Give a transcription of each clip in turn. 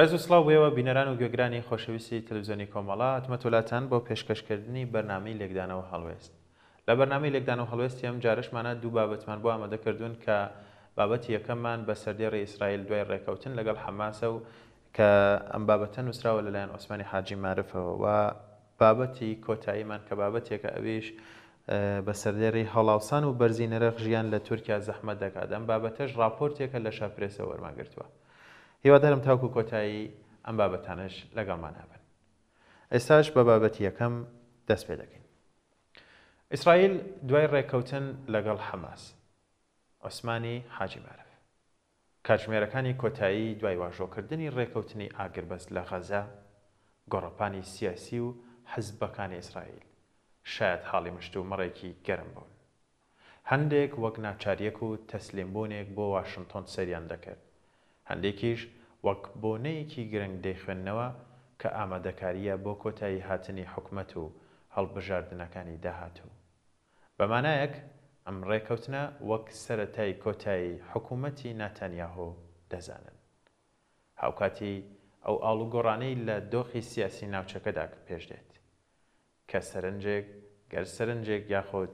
ڕێز و سڵاو بێەوە بینەران و گوێگرانی خۆشەویستی تەلەڤیزیۆنی کۆمەڵا هاتمەتۆلاتان بۆ پێشکەشکردنی بەرنامەی لێکدانەوە هەڵوێست. لە بەرنامەی لێکدانەوە هەڵوێستی ئەم جارشمانە دوو بابەتمان بۆ ئامادەکردوون کە بابەتی یەکەممان بە سەردێڕی ئیسرائیل دوای ڕێکەوتن لەگەڵ حەماسە و کە ئەم بابەتە نووسراوە لەلایەن عوسمانی حاجی مارفەوە و بابەتی کۆتاییمان کە بابەتێکە ئەویش بە سەردێڕی هەڵاوسان و بەرزینەرەخ ژیان لە تورکیا زەحمەت دەکات. ئەم بابەتەش راپۆرتێکە لە شاپرێسەوە وەرماگرتووە. هیوادارم تاوکو کۆتایی ئەم بابەتانش لەگەڵمان هەبن. ئێستاش بە بابەتی یەکەم دەست پێ دەکەین. ئیسرائیل دوای ڕێکەوتن لەگەڵ حەماس، عوسمانی حاجی مارف، کاتژمێرەکانی کۆتایی دوای واژۆکردنی ڕێکەوتنی ئاگربەست لە غەزە، گۆڕەپانی سیاسی و حزبەکانی ئیسرائیل شاید حاڵی مشت و مەڕێکی گەرم بوون. هەندێک وەک ناچاریەک و تەسلیمبوونێک بۆ واشنتۆن سەریان دەکرد، هەندێکیش وەک بۆنەیەکی گرنگ دەیخوێندنەوە کە ئامادەکاریە بۆ کۆتایی هاتنی حکومەت و هەڵبژاردنەکانی داهاتوو. بەمانایەک ئەم ڕێکەوتنە وەک سەرەتای کۆتایی حکومەتی ناتانیاهۆ دەزانن. هاوکاتی ئەو ئاڵوگۆڕانەی لە دۆخی سیاسی ناوچەکەدا پێشدێت کە گەر سەرنجێک یاخۆت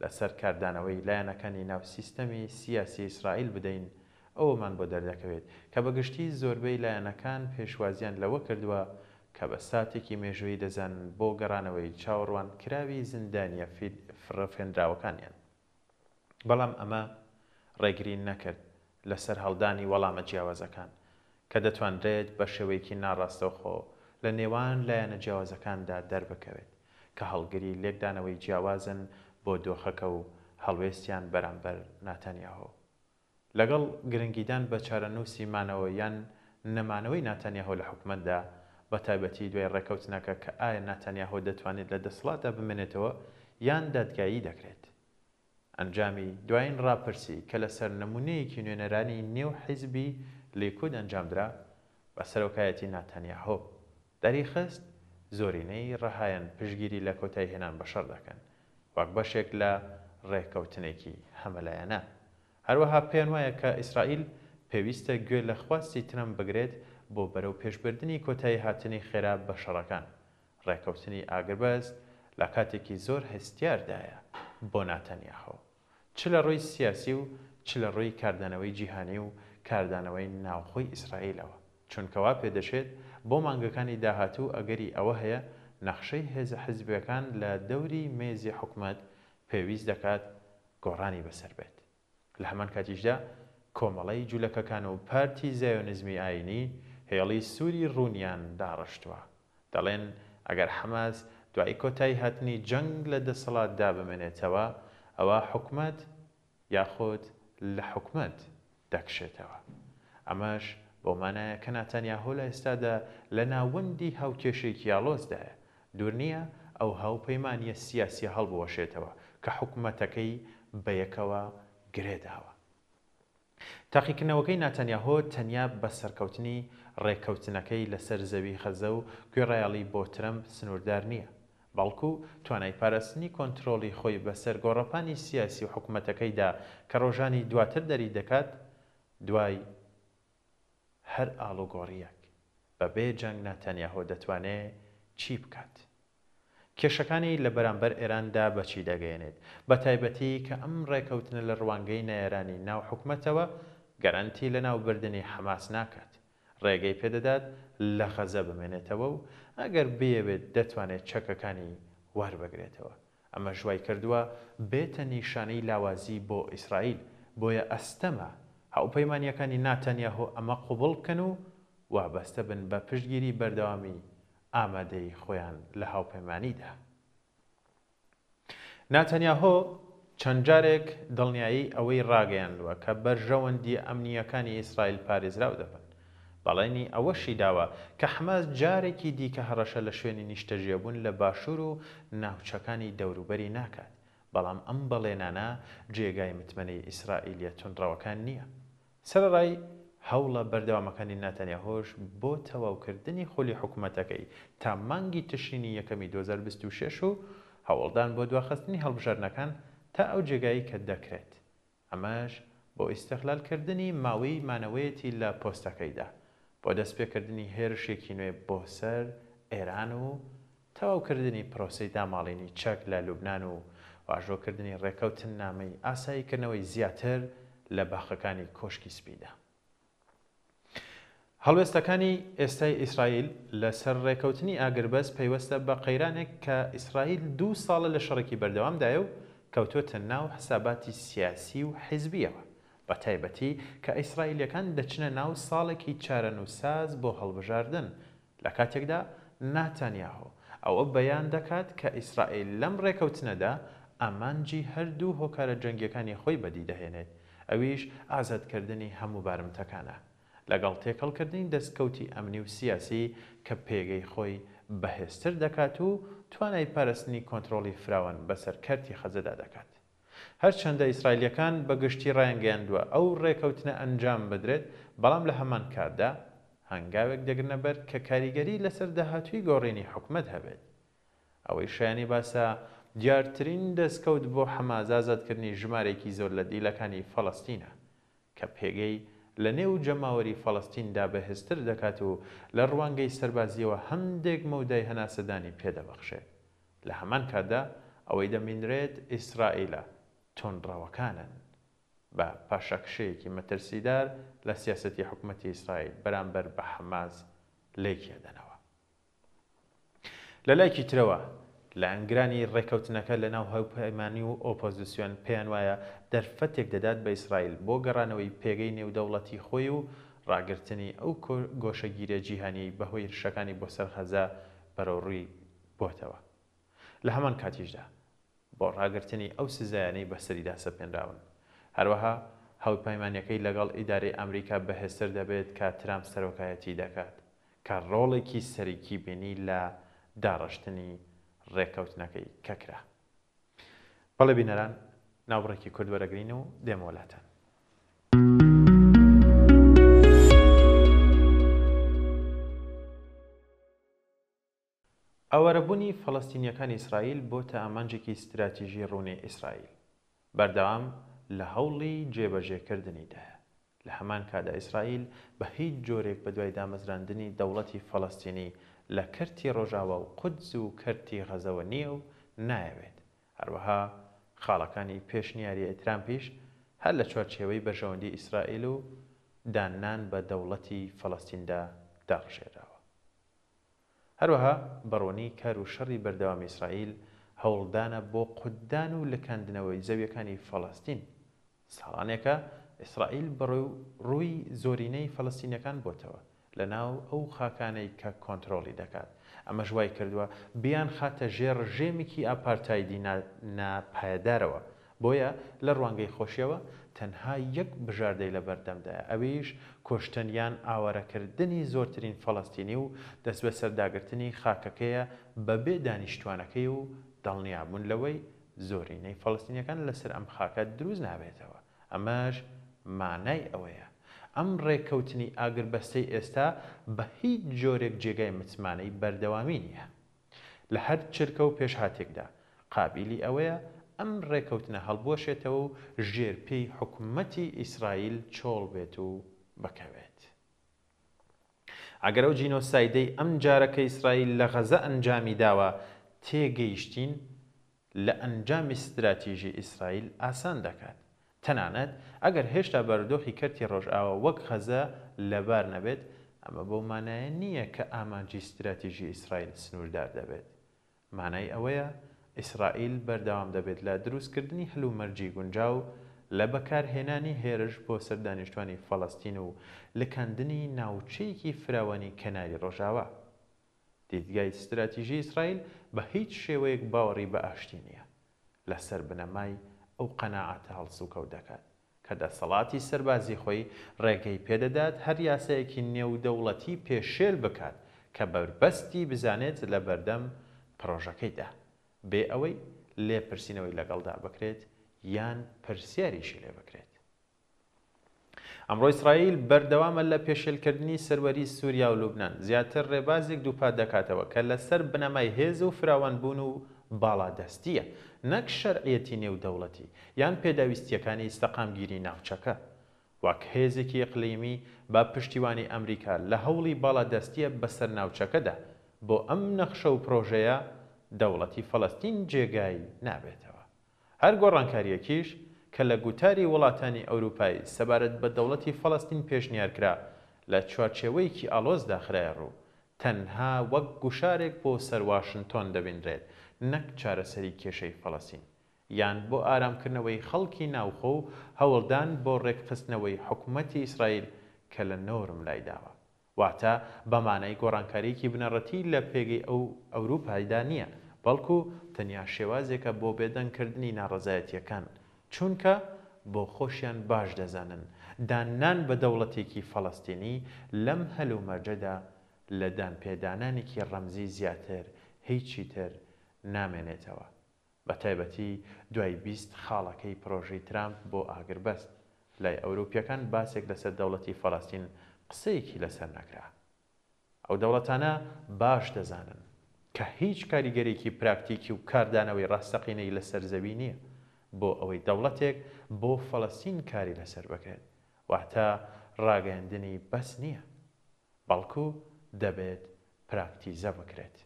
لەسەر کاردانەوەی لایەنەکانی ناو سیستەمی سیاسی ئیسرائیل بدەین ئەوەمان بۆ دەردەکەوێت کە بەگشتی زۆربەی لایەنەکان پێشوازیان لەوە کردووە کە بە ساتێکی مێژووی دەزانن بۆ گەڕانەوەی چاوەڕوان کراوی زیندانیە فڕەفێنراوەکانیان. بەڵام ئەمە ڕێگرین نەکرد لەسەر هەڵدانی وەڵامە جیاوازەکان کە دەتوانرێت بە شێوەیەکی ناڕاستەوخۆ لە نێوان لایەنە جیاوازەکاندا دەربکەوێت کە هەڵگری لێکدانەوەی جیاوازن بۆ دۆخەکە و هەڵوێستیان بەرامبەر ناتانیاهۆ. لەگەڵ گرنگیدان بە چارەنووسی مانەوە یان نەمانەوەی ناتانیاهۆ لە حکومەتدا، بە تایبەتی دوای ڕێکەوتنەکە کە ئایا ناتانیاهۆ دەتوانێت لە دەسەڵاتدا بمێنێتەوە یان دادگایی دەکرێت. ئەنجامی دوایین ڕاپرسی کە لەسەر نمونەیەکی نوێنەرانی نێو حیزبی لیکود ئەنجامدرا بە سەرۆکایەتی ناتانیاهۆ دەریخست زۆرینەی ڕەهایەن پشتگیری لە کۆتایی هێنان بەشەڕ دەکەن وەک بەشێک لە ڕێکەوتنێکی هەمەلایەنە. هەروەها پێیان وایە کە ئیسرائیل پێویستە گوێ لە خواستی ترەمپ بگرێت بۆ بەرەو پێشبردننی کۆتایی هاتنی خێرا بە شەڕەکان. ڕێکەوتنی ئاگربەست لە کاتێکی زۆر هەستیاردایە بۆ ناتانیاهۆ، چ لە ڕووی سیاسی و چ لە ڕووی کاردانەوەی جیهانی و کاردانەوەی ناوخۆی ئیسرائیلەوە، چونکەوا پێدەچێت بۆ مانگەکانی داهاتوو ئەگەری ئەوە هەیە نەخشەی هێزە حیزبەکان لە دەوری مێزی حکومەت پێویست دەکات گۆڕانی بەسەر بێت. لە هەمان کاتیشدا کۆمەڵی جوولەکەکان و پارتی زایۆنیزمی ئاینی هێڵی سووری ڕوونیان داڕشتووە، دەڵێن ئەگەر حەماس دوای کۆتایی هاتنی جەنگ لە دەسەڵاتدا بمێنێتەوە ئەوە حکومەت یاخۆت لە حکومەت دەکشێتەوە. ئەمەش بۆ مانایە کە ناتانیاهۆ لە ئێستادا لە ناوەندی هاوکێشێکی ئاڵۆزدایە، دوور نییە ئەو هاوپەیمانیە سیاسی هەڵبوەشێتەوە کە حکومەتەکەی بە یەکەوە گرێداوە. تاقیکردنەوەکەی ناتانیاهۆ تەنیا بە سەرکەوتنی ڕێکەوتنەکەی لەسەر زەوی خەزە و گوێڕایەڵی بۆ ترەمپ سنووردار نییە، بەڵکو توانای پاراستنی کۆنترۆڵی خۆی بەسەر گۆڕەپانی سیاسی و حکومەتەکەیدا کە ڕۆژانی دواتر دەری دەکات دوای هەر ئاڵوگۆڕیەک بەبێ جەنگ ناتانیاهۆ دەتوانێت چی بکات. کێشەکانی لە بەرامبەر ئێراندا بەچی دەگەیەنێت، بە تایبەتی کە ئەم ڕێکەوتنە لە ڕوانگەی نایێرانی ناو حکومەتەوە گەرانتی لە ناوبردنی حەماس ناکات، ڕێگەی پێدەدات لە غەزە بمێنێتەوە و ئەگەر بێوێت دەتوانێت چەکەکانی وەربگرێتەوە. ئەمە ژوای کردووە بێتە نیشانەی لاوازی بۆ ئیسرائیل، بۆیە ئەستەمە هاوپەیمانیەکانی ناتانیاهۆ ئەمە قوبڵ بکەن و وابەستە بن بە پشتگیری بەردەوامی ئامادەی خۆیان لە هاوپەیمانیدا. ناتانیاهۆ چەند جارێک دڵنیایی ئەوەی ڕاگەیاندووە کە بەرژەوەندی ئەمنیەکانی ئیسرائیل پارێزراو دەبن، بەڵێنی ئەوەشی داوە کە حەماس جارێکی دیکە هەڕەشە لە شوێنی نیشتەجێبوون لە باشوور و ناوچەکانی دەوروبەری ناکات، بەڵام ئەم بەڵێنانە جێگای متمەنەی ئیسرائیلیە تونڕەوەکان نییە. سەرەڕای هەوڵە بەردەوامەکانی ناتانیاهۆش بۆ تەواوکردنی خۆلی حکومەتەکەی تا مانگی تشرینی یەکەمی 2026 و هەوڵدان بۆ دواخستنی هەڵبژاردنەکان تا ئەو جێگایی کە دەکرێت. ئەمەش بۆ ئیستیقلالکردنی ماوەی مانەوەیەتی لە پۆستەکەیدا بۆ دەستپێکردنی هێرشێکی نوێ بۆ سەر ئێران و تەواوکردنی پرۆسەی داماڵینی چەک لە لوبنان و واژۆکردنی ڕێکەوتن نامەی ئاساییکردنەوەی زیاتر لە باخەکانی کۆشکی سپیدا. هەڵوێستەکانی ئێستای ئیسرائیل لەسەر ڕێکەوتنی ئاگربەس پەیوەستە بە قەیرانێک کە ئیسرائیل 2 ساڵە لە شەڕێکی بەردەوامدایە و کەوتۆتە ناو حساباتی سیاسی و حیزبیەوە، بە تایبەتی کە ئیسرائیلیەکان دەچنە ناو ساڵێکی چارەنووساز بۆ هەڵبژاردن لە کاتێکدا ناتانیاهۆ ئەوە بەیان دەکات کە ئیسرائیل لەم ڕێکەوتنەدا ئامانجی هەردوو هۆکارە جەنگیەکانی خۆی بەدی دەهێنێت، ئەویش ئازادکردنی هەموو بارمتەکانە لەگەڵ تێکەڵکردنی دەستکەوتی ئەمنی و سیاسی کە پێگەی خۆی بەهێزتر دەکات و توانای پاراستنی کۆنتڕۆڵی فراوان بەسەر کەرتی خەزەدا دەکات. هەرچەندە ئیسرائیلیەکان بەگشتی ڕایانگەیاندووە ئەو ڕێکەوتنە ئەنجام بدرێت، بەڵام لە هەمان کاتدا هەنگاوێک دەگرنە بەر کە کاریگەری لەسەر داهاتووی گۆڕینی حکومەت هەبێت. ئەوەی شایانی باسە دیارترین دەستکەوت بۆ حەماس ئازادکردنی ژمارێکی زۆر لە دیلەکانی فەڵەستینە کە پێگەی لە نێو جەماوەری فەڵەستیندا بەهێزتر دەکات و لە ڕوانگەی سەربازیەوە هەندێک مەودای هەناسەدانی پێدەبەخشێت. لە هەمان کاتدا ئەوەی دەمینرێت ئیسرائیلە تۆنڕەوەکانن بە پاشەکشەیەکی مەترسیدار لە سیاسەتی حکومەتی ئیسرائیل بەرامبەر بە حەماس لێکێدەنەوە. لە لایەکی ترەوە لە ئەنگرانی ڕێکەوتنەکە لە ناو هەوپەیمانی و ئۆپۆزیسیۆن پێیان وایە دەرفەتێک دەدات بە ئیسرائیل بۆ گەڕانەوەی پێگەی نێودەوڵەتی خۆی و ڕاگررتنی ئەو گۆشەگیرە جیهانی بەهۆی ڕشەکانی بۆ سەرخەزە بەرەوڕووی بۆتەوە. لە هەمان کاتیشدا بۆ ڕاگررتنی ئەو سزایانەی بەسەریدا سەپێنراون. هەروەها هەوپەیمانیەکەی لەگەڵ ئیدارەی ئەمریکا بەهێزتر دەبێت کە ترامپ سەرۆکایەتی دەکات کە ڕۆڵێکی سەرەکی بینی لە داڕشتنی ڕێکەوتنەکەی کەکرا. بەڵێ بینەران، ناوبڕێکی کورد وەرەگرین و دێمە وڵاتان. ئەوەرەبوونی فەڵەستینیەکانی ئیسرائیل بۆتە ئامانجێکی استراتیژی ڕوونی ئیسرائیل بەردەوام لە هەوڵی جێبەجێکردنیدایە. لە هەمان کادا ئیسرائیل بە هیچ جۆرێک بەدوای دامەزراندنی دەوڵەتی فەڵەستینی لە کەرتی ڕۆژاوە و قودس و کەرتی غەزەوە نییە و نایەوێت. هەروەها خاڵەکانی پێشنیاری ترامپیش هەر لە چوارچێوەی بەرژەوەندی ئیسرائیل و دانان بە دەوڵەتی فەڵەستیندا داڕژێراوە. هەروەها بەڕۆنی کار و شەڕی بەردەوام ئیسرائیل هەوڵدانە بۆ قوددان و لەکاندنەوەی زەویەکانی فەڵەستین. ساڵانێکە ئیسرائیل بەڕووی زۆرینەی فەڵەستینیەکان بۆتەوە لە ناو ئەو خاکانەی کە کۆنتڕۆڵی دەکات. ئەمە ژوای کردووە بیان خاتە ژێر ڕژێمێکی ئاپارتایدی ناپایدارەوە. بۆیە لە ڕوانگەی خۆشیەوە تەنها یەک بژاردەی لە بەردەمدایە، ئەویش کۆشتنیان ئاوارەکردنی زۆرترین فەڵەستینی و دەست بە سەرداگرتنی خاکەکەیە بەبێ دانیشتوانەکەی و دڵنیابوون لەوەی زۆرینەی فەڵەستینیەکان لەسەر ئەم خاکە دروست نابێتەوە. ئەمەش مانای ئەوەیە ئەم ڕێکەوتنی ئاگربەستەی ئێستا بە هیچ جۆرێک جێگای متمانەی بەردەوامی نییە. لە هەر چرکە و پێشهاتێکدا قابیلی ئەوەیە ئەم ڕێکەوتنە هەڵبوەشێتەوە و ژێرپێی حکومەتی ئیسرائیل چۆڵ بێت و بکەوێت. ئەگەر ئەو جینۆسایدەی ئەم جارەکە ئیسرائیل لە غەزە ئەنجامی داوە تێگەیشتین لە ئەنجامی استراتیژی ئیسرائیل ئاسان دەکات. تەنانەت ئەگەر هێشتا بارودۆخی کەرتی ڕۆژئاوە وەک غەزە لەبار نەبێت، ئەمە بەو مانایە نییە کە ئامانجی استراتیژی ئیسرائیل سنووردار دەبێت. مانای ئەوەیە ئیسرائیل بەردەوام دەبێت لە دروستکردنی هەلومەرجی گونجاو لە بەکارهێنانی هێرش بۆ سەردانیشتوانی فەڵەستین و لەکاندنی ناوچەیەکی فراوانی کەناری ڕۆژاوە. دیدگای استراتیژی ئیسرائیل بە هیچ شێوەیەک باوەڕی بە ئاشتی نییە لەسەر بنەمای ئەو قەناعەتە هەڵسوکەوت دەکات کە دەسەڵاتی سەربازی خۆی ڕێگەی پێدەدات هەر یاسایەکی نێودەوڵەتی پێشێل بکات کە بەربەستی بزانێت لە بەردەم پرۆژەکەیدا بێ ئەوەی لێپرسینەوەی لەگەڵدا بکرێت یان پرسیاریشی لێ بکرێت. ئەمڕۆ ئیسرائیل بەردەوامە لە پێشێلکردنی سەروەری سووریا و لوبنان زیاتر ڕێبازێک دووپات دەکاتەوە کە لەسەر بنەمای هێز و فراوانبوون و باڵادەستیە، نەک شەرعیەتی نێودەوڵەتی یان پێداویستیەکانی ئیستەقامگیری ناوچەکە. وەک هێزێکی ئیقلیمی با پشتیوانی ئەمریکا لە هەوڵی باڵادەستیە بەسەر ناوچەکەدا بۆ ئەم نەخشە و پرۆژەیە دەوڵەتی فەڵەستین جێگای نابێتەوە. هەر گۆڕانکاریەکیش کە لە گوتاری وڵاتانی ئەوروپای سەبارەت بە دەوڵەتی فەڵەستین پێشنیارکرا لە چوارچێوەیەکی ئاڵۆزدا خرایە ڕوو، تەنها وەک گوشارێک بۆ سەر واشنتۆن دەبینرێت، نەک چارەسەری کێشەی فەڵەستین یان بۆ ئارامکردنەوەی خەڵکی ناوخۆ و هەوڵدان بۆ ڕێکخستنەوەی حکوومەتی ئیسرائیل کە لە نۆرم لایداوە. واتە بەمانای گۆڕانکاریەکی بنەڕەتی لە پێگەی ئەو ئەوروپایدا نییە، بەڵکو تەنیا شێوازێکە بۆ بێدەنگکردنی ناڕەزایەتیەکان، چونکە بۆ خۆشیان باش دەزانن دانان بە دەوڵەتێکی فەڵەستینی لەم هەلومەرجەدا لە دانپێدانانێکی ڕەمزی زیاتر هیچی تر نامێنێتەوە، بە تایبەتی دوای 20 خاڵەکەی پرۆژەی ترامپ بۆ ئاگربەست. لای ئەوروپیەکان باسێک لەسەر دەوڵەتی فەڵەستین قسەیەکی لەسەر نەکرا. ئەو دەوڵەتانە باش دەزانن کە هیچ کاریگەرێکی پراکتیکی و کاردانەوەی ڕاستەقینەی لەسەر زەوی نییە بۆ ئەوەی دەوڵەتێک بۆ فەڵەستین کاری لەسەر بکرێت، واتە ڕاگەیاندنی بەس نییە، بەڵکو دەبێت پراکتیزە بکرێت.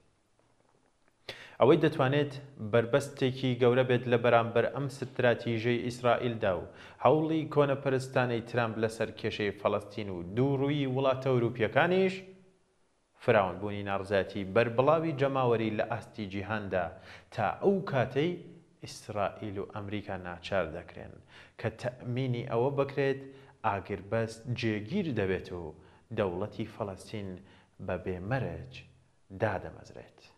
ئەوەی دەتوانێت بربەستێکی گەورە بێت لە بەرامبەر ئەم ستراتیژەی ئیسرائیلدا و هەوڵی کۆنەپەرستانەی ترامپ لەسەر کێشەی فەڵەستین و دووڕووی وڵاتە ئەوروپیەکانیش فراوانبوونی ناڕزایەتی بەربڵاوی جەماوەری لە ئاستی جیهاندا تا ئەو کاتەی ئیسرائیل و ئەمریکا ناچار دەکرێن کە تەمینی ئەوە بکرێت ئاگربەست جێگیر دەبێت و دەوڵەتی فەڵەستین بە بێمەرج دادەمەزرێت.